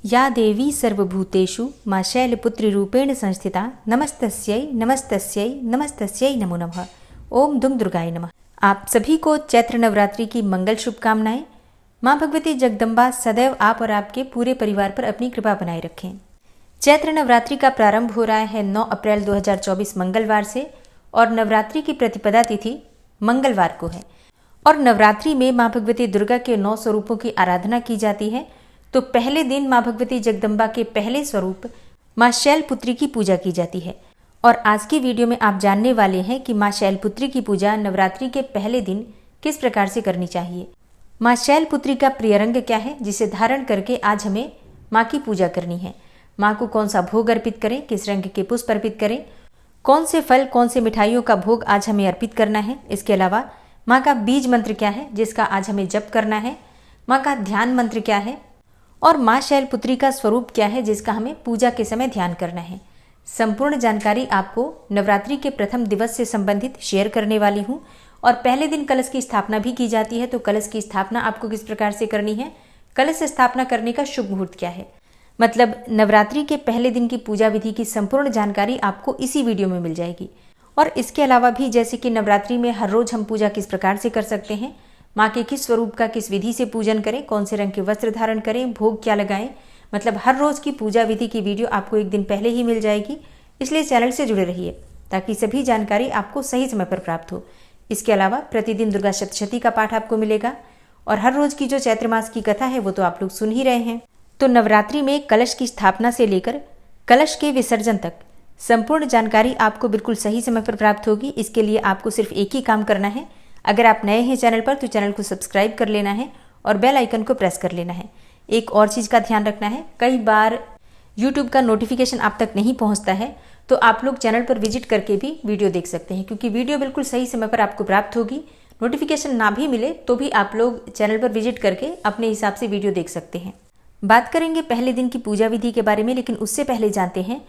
या देवी सर्वभूतेषु मां शैलपुत्रीरूपेण संस्थिता नमस्तस्यै नमस्तस्यै नमस्तस्यै नमो नमः। ओम दुम दुर्गाय नमः। आप सभी को चैत्र नवरात्रि की मंगल शुभकामनाएं। मां भगवती जगदम्बा सदैव आप और आपके पूरे परिवार पर अपनी कृपा बनाए रखें। चैत्र नवरात्रि का प्रारंभ हो रहा है 9 अप्रैल 2024 मंगलवार से और नवरात्रि की प्रतिपदा तिथि मंगलवार को है। और नवरात्रि में मां भगवती दुर्गा के 9 स्वरूपों की आराधना की जाती है। तो पहले दिन मां भगवती जगदम्बा के पहले स्वरूप मां शैलपुत्री की पूजा की जाती है। और आज की वीडियो में आप जानने वाले हैं कि मां शैलपुत्री की पूजा नवरात्रि के पहले दिन किस प्रकार से करनी चाहिए। मां शैलपुत्री का प्रिय रंग क्या है जिसे धारण करके आज हमें मां की पूजा करनी है। मां को कौन सा भोग अर्पित करें, किस रंग के पुष्प अर्पित करें, कौन से फल कौन से मिठाइयों का भोग आज हमें अर्पित करना है। इसके अलावा मां का बीज मंत्र क्या है जिसका आज हमें जप करना है, मां का ध्यान मंत्र क्या है और मां शैलपुत्री का स्वरूप क्या है जिसका हमें पूजा के समय ध्यान करना है। संपूर्ण जानकारी आपको नवरात्रि के प्रथम दिवस से संबंधित शेयर करने वाली हूं। और पहले दिन कलश की स्थापना भी की जाती है। तो कलश की स्थापना आपको किस प्रकार से करनी है, कलश स्थापना करने का शुभ मुहूर्त क्या है, मतलब नवरात्रि के पहले दिन की पूजा विधि की संपूर्ण जानकारी आपको इसी वीडियो में मिल जाएगी। और इसके अलावा भी जैसे कि नवरात्रि में हर रोज हम पूजा किस प्रकार से कर सकते हैं, माँ के किस स्वरूप का किस विधि से पूजन करें, कौन से रंग के वस्त्र धारण करें, भोग क्या लगाएं, मतलब हर रोज की पूजा विधि की वीडियो आपको एक दिन पहले ही मिल जाएगी। इसलिए चैनल से जुड़े रहिए ताकि सभी जानकारी आपको सही समय पर प्राप्त हो। इसके अलावा प्रतिदिन दुर्गा सप्तशती का पाठ आपको मिलेगा और हर रोज की जो चैत्र मास की कथा है वो तो आप लोग सुन ही रहे हैं। तो नवरात्रि में कलश की स्थापना से लेकर कलश के विसर्जन तक संपूर्ण जानकारी आपको बिल्कुल सही समय पर प्राप्त होगी। इसके लिए आपको सिर्फ एक ही काम करना है। अगर आप नए हैं चैनल पर तो चैनल को सब्सक्राइब कर लेना है और बेल आइकन को प्रेस कर लेना है। एक और चीज़ का ध्यान रखना है, कई बार YouTube का नोटिफिकेशन आप तक नहीं पहुंचता है तो आप लोग चैनल पर विजिट करके भी वीडियो देख सकते हैं, क्योंकि वीडियो बिल्कुल सही समय पर आपको प्राप्त होगी। नोटिफिकेशन ना भी मिले तो भी आप लोग चैनल पर विजिट करके अपने हिसाब से वीडियो देख सकते हैं। बात करेंगे पहले दिन की पूजा विधि के बारे में, लेकिन उससे पहले जानते हैं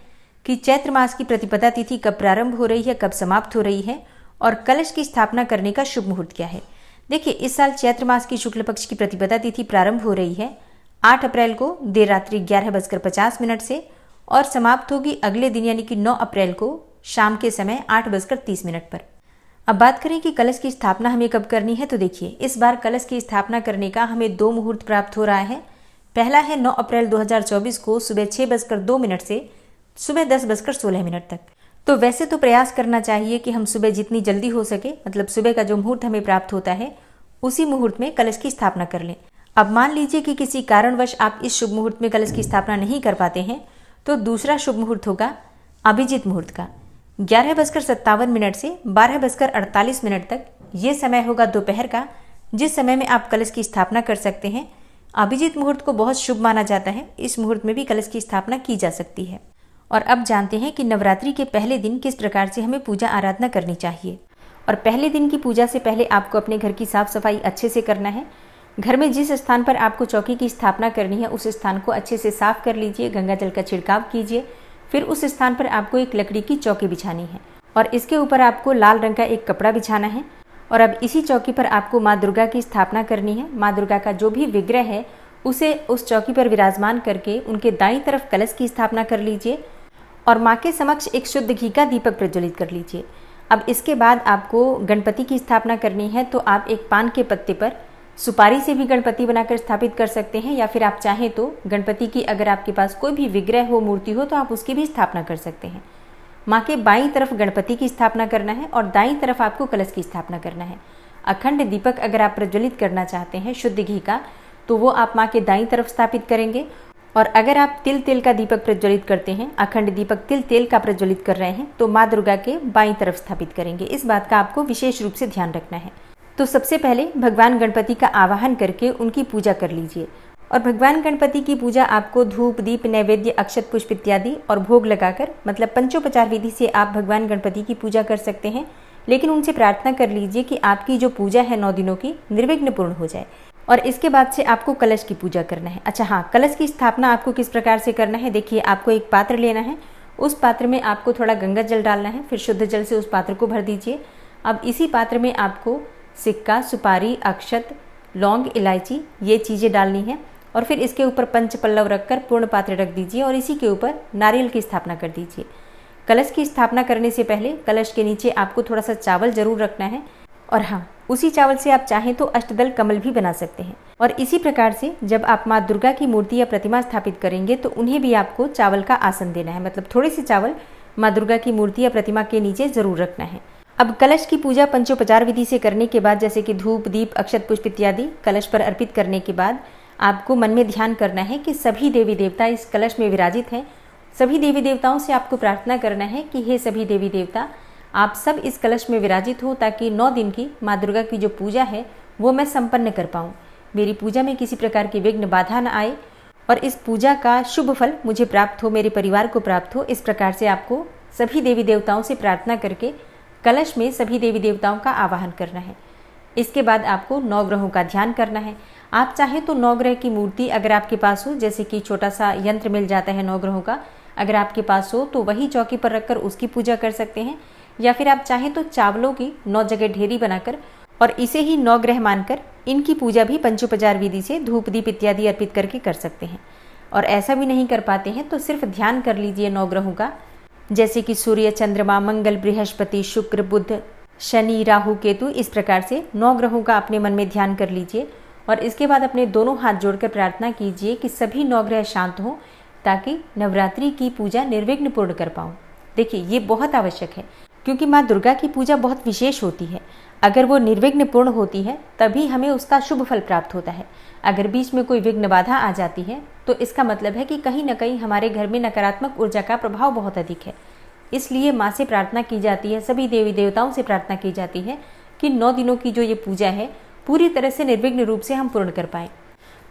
कि चैत्र मास की प्रतिपदा तिथि कब प्रारंभ हो रही है, कब समाप्त हो रही है और कलश की स्थापना करने का शुभ मुहूर्त क्या है। देखिए, इस साल चैत्र मास की शुक्ल पक्ष की प्रतिपदा तिथि प्रारंभ हो रही है 8 अप्रैल को देर रात्रि 11:50 से और समाप्त होगी अगले दिन यानी कि 9 अप्रैल को शाम के समय 8:30 पर। अब बात करें कि कलश की स्थापना हमें कब करनी है, तो देखिए इस बार कलश की स्थापना करने का हमें 2 मुहूर्त प्राप्त हो रहा है। पहला है 9 अप्रैल 2024 को सुबह 6:02 से सुबह 10:16 तक। तो वैसे तो प्रयास करना चाहिए कि हम सुबह जितनी जल्दी हो सके, मतलब सुबह का जो मुहूर्त हमें प्राप्त होता है उसी मुहूर्त में कलश की स्थापना कर लें। अब मान लीजिए कि किसी कारणवश आप इस शुभ मुहूर्त में कलश की स्थापना नहीं कर पाते हैं तो दूसरा शुभ मुहूर्त होगा अभिजीत मुहूर्त का 11:57 से 12:48 तक। ये समय होगा दोपहर का, जिस समय में आप कलश की स्थापना कर सकते हैं। अभिजीत मुहूर्त को बहुत शुभ माना जाता है, इस मुहूर्त में भी कलश की स्थापना की जा सकती है। और अब जानते हैं कि नवरात्रि के पहले दिन किस प्रकार से हमें पूजा आराधना करनी चाहिए। और पहले दिन की पूजा से पहले आपको अपने घर की साफ सफाई अच्छे से करना है। घर में जिस स्थान पर आपको चौकी की स्थापना करनी है उस स्थान को अच्छे से साफ कर लीजिए, गंगा जल का छिड़काव कीजिए। फिर उस स्थान पर आपको एक लकड़ी की चौकी बिछानी है और इसके ऊपर आपको लाल रंग का एक कपड़ा बिछाना है। और अब इसी चौकी पर आपको माँ दुर्गा की स्थापना करनी है। माँ दुर्गा का जो भी विग्रह है उसे उस चौकी पर विराजमान करके उनके दाईं तरफ कलश की स्थापना कर लीजिए और माँ के समक्ष एक शुद्ध घी का दीपक प्रज्वलित कर लीजिए। अब इसके बाद आपको गणपति की स्थापना करनी है। तो आप एक पान के पत्ते पर सुपारी से भी गणपति बनाकर स्थापित कर सकते हैं, या फिर आप चाहें तो गणपति की अगर आपके पास कोई भी विग्रह हो, मूर्ति हो, तो आप उसकी भी स्थापना कर सकते हैं। माँ के बाईं तरफ गणपति की स्थापना करना है और दाईं तरफ आपको कलश की स्थापना करना है। अखंड दीपक अगर आप प्रज्वलित करना चाहते हैं शुद्ध घी का तो वो आप माँ के दाईं तरफ स्थापित करेंगे। और अगर आप तिल तेल का दीपक प्रज्वलित करते हैं, अखंड दीपक तिल तेल का प्रज्वलित कर रहे हैं, तो माँ दुर्गा के बाईं तरफ स्थापित करेंगे। इस बात का आपको विशेष रूप से ध्यान रखना है। तो सबसे पहले भगवान गणपति का आवाहन करके उनकी पूजा कर लीजिए। और भगवान गणपति की पूजा आपको धूप दीप नैवेद्य अक्षत पुष्प इत्यादि और भोग लगाकर, मतलब पंचोपचार विधि से आप भगवान गणपति की पूजा कर सकते हैं। लेकिन उनसे प्रार्थना कर लीजिए कि आपकी जो पूजा है 9 दिनों की निर्विघ्न पूर्ण हो जाए। और इसके बाद से आपको कलश की पूजा करना है। अच्छा हाँ, कलश की स्थापना आपको किस प्रकार से करना है, देखिए आपको एक पात्र लेना है। उस पात्र में आपको थोड़ा गंगा जल डालना है, फिर शुद्ध जल से उस पात्र को भर दीजिए। अब इसी पात्र में आपको सिक्का, सुपारी, अक्षत, लौंग, इलायची ये चीज़ें डालनी है और फिर इसके ऊपर पंच पल्लव रखकर पूर्ण पात्र रख दीजिए और इसी के ऊपर नारियल की स्थापना कर दीजिए। कलश की स्थापना करने से पहले कलश के नीचे आपको थोड़ा सा चावल जरूर रखना है, और हाँ, उसी चावल से आप चाहें तो अष्टदल कमल भी बना सकते हैं। और इसी प्रकार से जब आप माँ दुर्गा की मूर्ति या प्रतिमा स्थापित करेंगे तो उन्हें भी आपको चावल का आसन देना है, मतलब थोड़े से चावल माँ दुर्गा की मूर्ति या प्रतिमा के नीचे जरूर रखना है। अब कलश की पूजा पंचोपचार विधि से करने के बाद, जैसे कि धूप, दीप, अक्षत पुष्प इत्यादि कलश पर अर्पित करने के बाद आपको मन में ध्यान करना है कि सभी देवी देवता इस कलश में विराजित हैं। सभी देवी देवताओं से आपको प्रार्थना करना है कि हे सभी देवी देवता, आप सब इस कलश में विराजित हो ताकि 9 दिन की माँ दुर्गा की जो पूजा है वो मैं संपन्न कर पाऊँ। मेरी पूजा में किसी प्रकार की विघ्न बाधा न आए और इस पूजा का शुभ फल मुझे प्राप्त हो, मेरे परिवार को प्राप्त हो। इस प्रकार से आपको सभी देवी देवताओं से प्रार्थना करके कलश में सभी देवी देवताओं का आवाहन करना है। इसके बाद आपको 9 ग्रहों का ध्यान करना है। आप चाहें तो 9 ग्रह की मूर्ति अगर आपके पास हो, जैसे कि छोटा सा यंत्र मिल जाता है 9 ग्रहों का, अगर आपके पास हो तो वही चौकी पर रखकर उसकी पूजा कर सकते हैं, या फिर आप चाहें तो चावलों की 9 जगह ढेरी बनाकर और इसे ही 9 ग्रह मानकर इनकी पूजा भी पंचोपचार विधि से धूप दीप इत्यादि अर्पित करके कर सकते हैं। और ऐसा भी नहीं कर पाते हैं तो सिर्फ ध्यान कर लीजिए 9 ग्रहों का, जैसे कि सूर्य, चंद्रमा, मंगल, बृहस्पति, शुक्र, बुध, शनि, राहु, केतु। इस प्रकार से 9 ग्रहों का अपने मन में ध्यान कर लीजिए और इसके बाद अपने दोनों हाथ जोड़कर प्रार्थना कीजिए कि सभी 9 ग्रह शांत हों ताकि नवरात्रि की पूजा निर्विघ्न पूर्ण कर पाऊँ। देखिए, ये बहुत आवश्यक है क्योंकि माँ दुर्गा की पूजा बहुत विशेष होती है। अगर वो निर्विघ्न पूर्ण होती है तभी हमें उसका शुभ फल प्राप्त होता है। अगर बीच में कोई विघ्न बाधा आ जाती है तो इसका मतलब है कि कहीं न कहीं हमारे घर में नकारात्मक ऊर्जा का प्रभाव बहुत अधिक है। इसलिए माँ से प्रार्थना की जाती है, सभी देवी देवताओं से प्रार्थना की जाती है कि 9 दिनों की जो ये पूजा है पूरी तरह से निर्विघ्न रूप से हम पूर्ण कर पाएँ।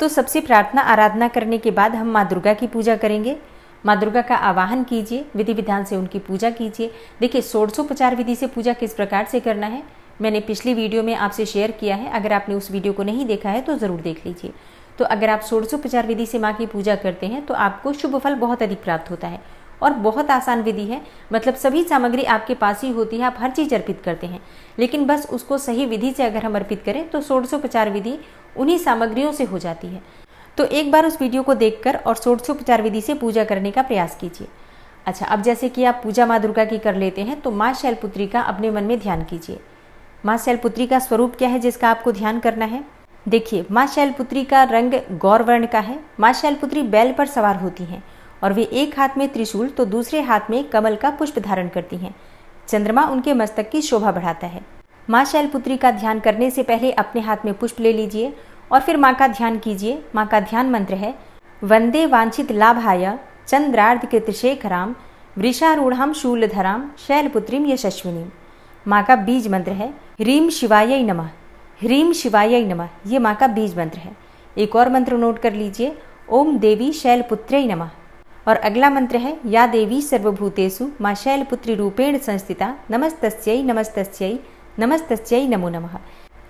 तो सबसे प्रार्थना आराधना करने के बाद हम माँ दुर्गा की पूजा करेंगे। माँ दुर्गा का आवाहन कीजिए, विधि विधान से उनकी पूजा कीजिए। देखिए, षोडशोपचार विधि से पूजा किस प्रकार से करना है मैंने पिछली वीडियो में आपसे शेयर किया है। अगर आपने उस वीडियो को नहीं देखा है तो ज़रूर देख लीजिए। तो अगर आप षोडशोपचार विधि से माँ की पूजा करते हैं तो आपको शुभ फल बहुत अधिक प्राप्त होता है और बहुत आसान विधि है। मतलब सभी सामग्री आपके पास ही होती है, आप हर चीज़ अर्पित करते हैं, लेकिन बस उसको सही विधि से अगर हम अर्पित करें तो षोडशोपचार विधि उन्हीं सामग्रियों से हो जाती है। तो एक बार उस वीडियो को देखकर और षोडशोपचार विधि से पूजा करने का प्रयास कीजिए। अच्छा, अब जैसे कि आप पूजा माँ दुर्गा की कर लेते हैं तो माँ शैलपुत्री का अपने मन में ध्यान कीजिए। माँ शैलपुत्री का स्वरूप क्या है जिसका आपको ध्यान करना है? देखिए, माँ शैलपुत्री का रंग गौर वर्ण का है। माँ शैलपुत्री बैल पर सवार होती हैं और वे एक हाथ में त्रिशूल तो दूसरे हाथ में कमल का पुष्प धारण करती हैं। चंद्रमा उनके मस्तक की शोभा बढ़ाता है। माँ शैलपुत्री का ध्यान करने से पहले अपने हाथ में पुष्प ले लीजिए और फिर माँ का ध्यान कीजिए। माँ का ध्यान मंत्र है वंदे वांछित लाभाय चंद्रार्ध कृतशेखराम वृषारूढ़ाम शूलधराम शैलपुत्रीम यशस्विनीम। माँ का बीज मंत्र है ह्रीम शिवाय नमः। ह्रीम शिवाय नमः, ये माँ का बीज मंत्र है। एक और मंत्र नोट कर लीजिए, ओम देवी शैलपुत्र्यै नमः। और अगला मंत्र है या देवी सर्वभूतेषु माँ शैलपुत्री रूपेण संस्थिता नमस्तस्यै नमस्तस्यै नमस्तस्यै नमो नमः।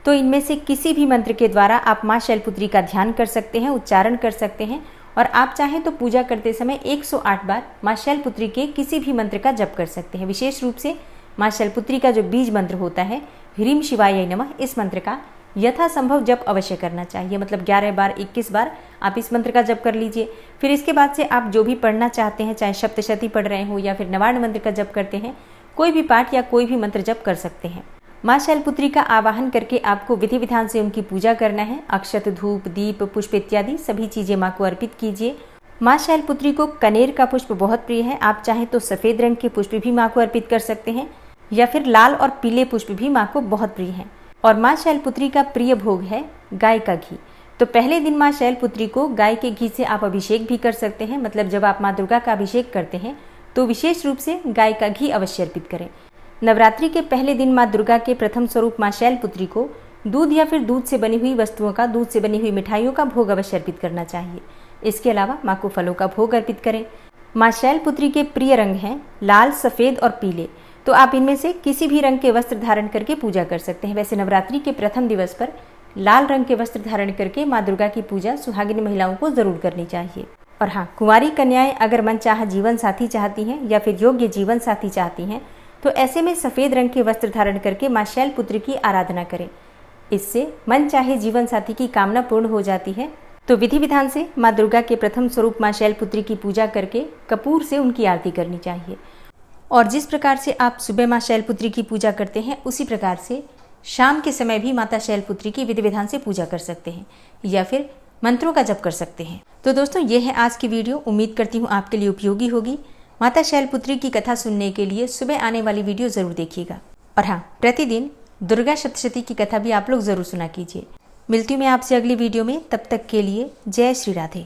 तो इनमें से किसी भी मंत्र के द्वारा आप माँ शैलपुत्री का ध्यान कर सकते हैं, उच्चारण कर सकते हैं और आप चाहें तो पूजा करते समय 108 बार माँ शैलपुत्री के किसी भी मंत्र का जप कर सकते हैं। विशेष रूप से माँ शैलपुत्री का जो बीज मंत्र होता है ह्रीम शिवाय नमः, इस मंत्र का यथासंभव जप अवश्य करना चाहिए। मतलब 11 बार 21 बार आप इस मंत्र का जप कर लीजिए। फिर इसके बाद से आप जो भी पढ़ना चाहते हैं, चाहे सप्तशती पढ़ रहे हो या फिर नवार्ण मंत्र का जप करते हैं, कोई भी पाठ या कोई भी मंत्र जप कर सकते हैं। माँ शैलपुत्री का आवाहन करके आपको विधि विधान से उनकी पूजा करना है। अक्षत, धूप, दीप, पुष्प इत्यादि सभी चीजें माँ को अर्पित कीजिए। माँ शैलपुत्री को कनेर का पुष्प बहुत प्रिय है। आप चाहें तो सफेद रंग के पुष्प भी माँ को अर्पित कर सकते हैं या फिर लाल और पीले पुष्प भी माँ को बहुत प्रिय हैं। और माँ शैलपुत्री का प्रिय भोग है गाय का घी। तो पहले दिन माँ शैलपुत्री को गाय के घी से आप अभिषेक भी कर सकते हैं। मतलब जब आप माँ दुर्गा का अभिषेक करते हैं तो विशेष रूप से गाय का घी अवश्य अर्पित करें। नवरात्रि के पहले दिन माँ दुर्गा के प्रथम स्वरूप माँ शैलपुत्री को दूध या फिर दूध से बनी हुई वस्तुओं का, दूध से बनी हुई मिठाइयों का भोग अवश्य अर्पित करना चाहिए। इसके अलावा माँ को फलों का भोग अर्पित करें। माँ शैलपुत्री के प्रिय रंग हैं लाल, सफेद और पीले। तो आप इनमें से किसी भी रंग के वस्त्र धारण करके पूजा कर सकते हैं। वैसे नवरात्रि के प्रथम दिवस पर लाल रंग के वस्त्र धारण करके माँ दुर्गा की पूजा सुहागिनी महिलाओं को जरूर करनी चाहिए। और हाँ, कुंवारी कन्याएं अगर मनचाहा जीवन साथी चाहती हैं या फिर योग्य जीवन साथी चाहती हैं तो ऐसे में सफेद रंग के वस्त्र धारण करके माँ शैलपुत्री की आराधना करें। इससे मन चाहे जीवन साथी की कामना पूर्ण हो जाती है। तो विधि विधान से माँ दुर्गा के प्रथम स्वरूप माँ शैलपुत्री की पूजा करके कपूर से उनकी आरती करनी चाहिए। और जिस प्रकार से आप सुबह माँ शैलपुत्री की पूजा करते हैं उसी प्रकार से शाम के समय भी माता शैलपुत्री की विधि विधान से पूजा कर सकते हैं या फिर मंत्रों का जप कर सकते हैं। तो दोस्तों ये है आज की वीडियो। उम्मीद करती हूँ आपके लिए उपयोगी होगी। माता शैलपुत्री की कथा सुनने के लिए सुबह आने वाली वीडियो जरूर देखिएगा। और हाँ, प्रतिदिन दुर्गा सप्तशती की कथा भी आप लोग जरूर सुना कीजिए। मिलती हूँ मैं आपसे अगली वीडियो में, तब तक के लिए जय श्री राधे।